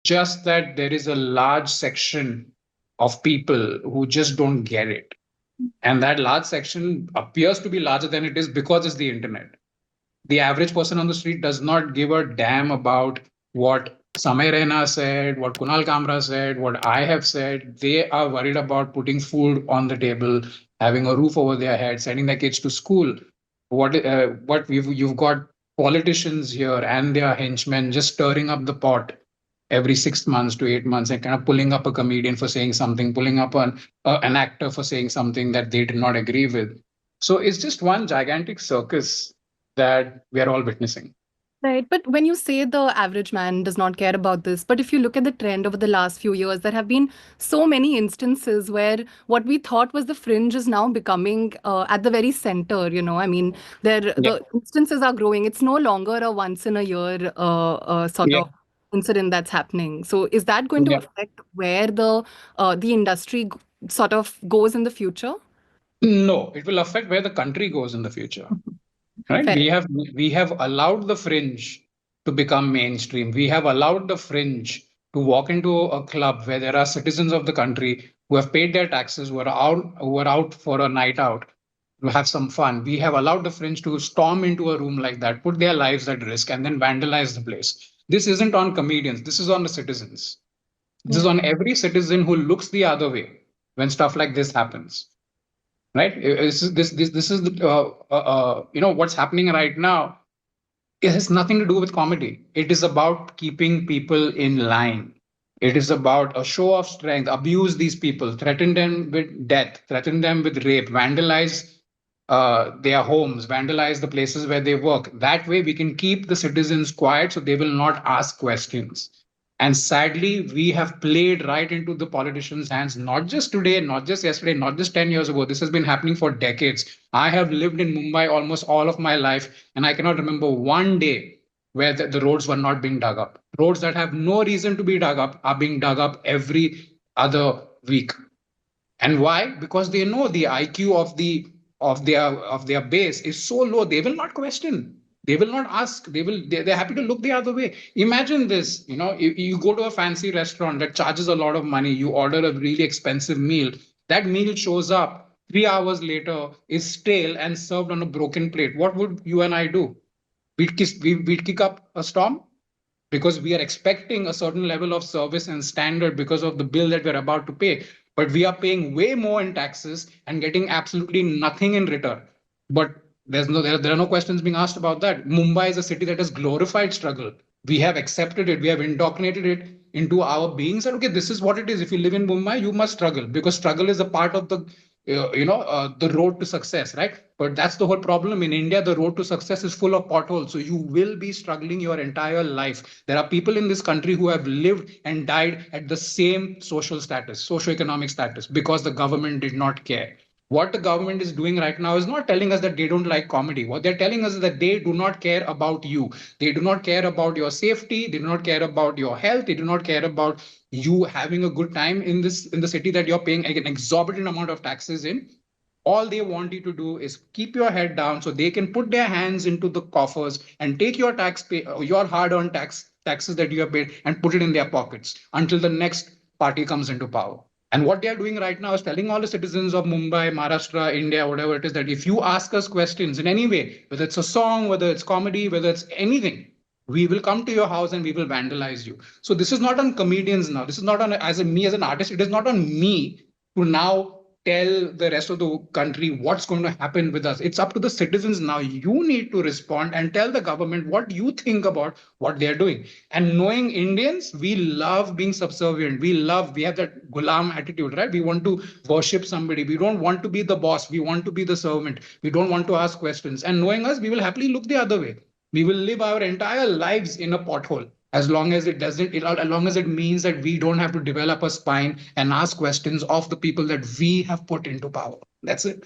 just that there is a large section of people who just don't get it. And that large section appears to be larger than it is because it's the internet. The average person on the street does not give a damn about what Samay Raina said, what Kunal Kamra said, what I have said. They are worried about putting food on the table, having a roof over their head, sending their kids to school. What you've got politicians here and their henchmen just stirring up the pot every 6 months to 8 months and kind of pulling up a comedian for saying something, pulling up an actor for saying something that they did not agree with. So it's just one gigantic circus that we are all witnessing. Right. But when you say the average man does not care about this, but if you look at the trend over the last few years, there have been so many instances where what we thought was the fringe is now becoming at the very center. I mean, Yeah, the instances are growing. It's no longer a once in a year sort yeah, of incident that's happening. So is that going to yeah. affect where the industry sort of goes in the future? No, it will affect where the country goes in the future. Right? Fair. We have allowed the fringe to become mainstream. We have allowed the fringe to walk into a club where there are citizens of the country who have paid their taxes, who are out for a night out, to have some fun. We have allowed the fringe to storm into a room like that, put their lives at risk, and then vandalize the place. This isn't on comedians. This is on the citizens. This is Yeah. on every citizen who looks the other way when stuff like this happens, right? This is what's happening right now. It has nothing to do with comedy. It is about keeping people in line. It is about a show of strength. Abuse these people, threaten them with death, threaten them with rape, vandalize their homes, vandalize the places where they work. That way, we can keep the citizens quiet so they will not ask questions. And sadly, we have played right into the politicians' hands, not just today, not just yesterday, not just 10 years ago. This has been happening for decades. I have lived in Mumbai almost all of my life, and I cannot remember one day where the roads were not being dug up. Roads that have no reason to be dug up are being dug up every other week. And why? Because they know the IQ of their base is so low, they will not question. They will not ask. They're happy to look the other way. Imagine this, you go to a fancy restaurant that charges a lot of money, you order a really expensive meal. That meal shows up 3 hours later, is stale and served on a broken plate. What would you and I do? We'd kick up a storm because we are expecting a certain level of service and standard because of the bill that we're about to pay. But we are paying way more in taxes and getting absolutely nothing in return. But there are no questions being asked about that. Mumbai is a city that has glorified struggle. We have accepted it. We have indoctrinated it into our beings. And okay, this is what it is. If you live in Mumbai, you must struggle because struggle is a part of the road to success, right? But that's the whole problem in India. The road to success is full of potholes, so you will be struggling your entire life. There are people in this country who have lived and died at the same social status, socioeconomic status, because the government did not care. What the government is doing right now is not telling us that they don't like comedy. What they're telling us is that they do not care about you. They do not care about your safety. They do not care about your health. They do not care about you having a good time in the city that you're paying an exorbitant amount of taxes in. All they want you to do is keep your head down so they can put their hands into the coffers and take your hard-earned taxes that you have paid and put it in their pockets until the next party comes into power. And what they are doing right now is telling all the citizens of Mumbai, Maharashtra, India, whatever it is, that if you ask us questions in any way, whether it's a song, whether it's comedy, whether it's anything, we will come to your house and we will vandalize you. So this is not on comedians now. This is not on me as an artist. It is not on me to now tell the rest of the country what's going to happen with us. It's up to the citizens now. You need to respond and tell the government what you think about what they're doing. And knowing Indians, we love being subservient. We have that gulam attitude, right? We want to worship somebody. We don't want to be the boss. We want to be the servant. We don't want to ask questions. And knowing us, we will happily look the other way. We will live our entire lives in a pothole as long as as long as it means that we don't have to develop a spine and ask questions of the people that we have put into power. That's it.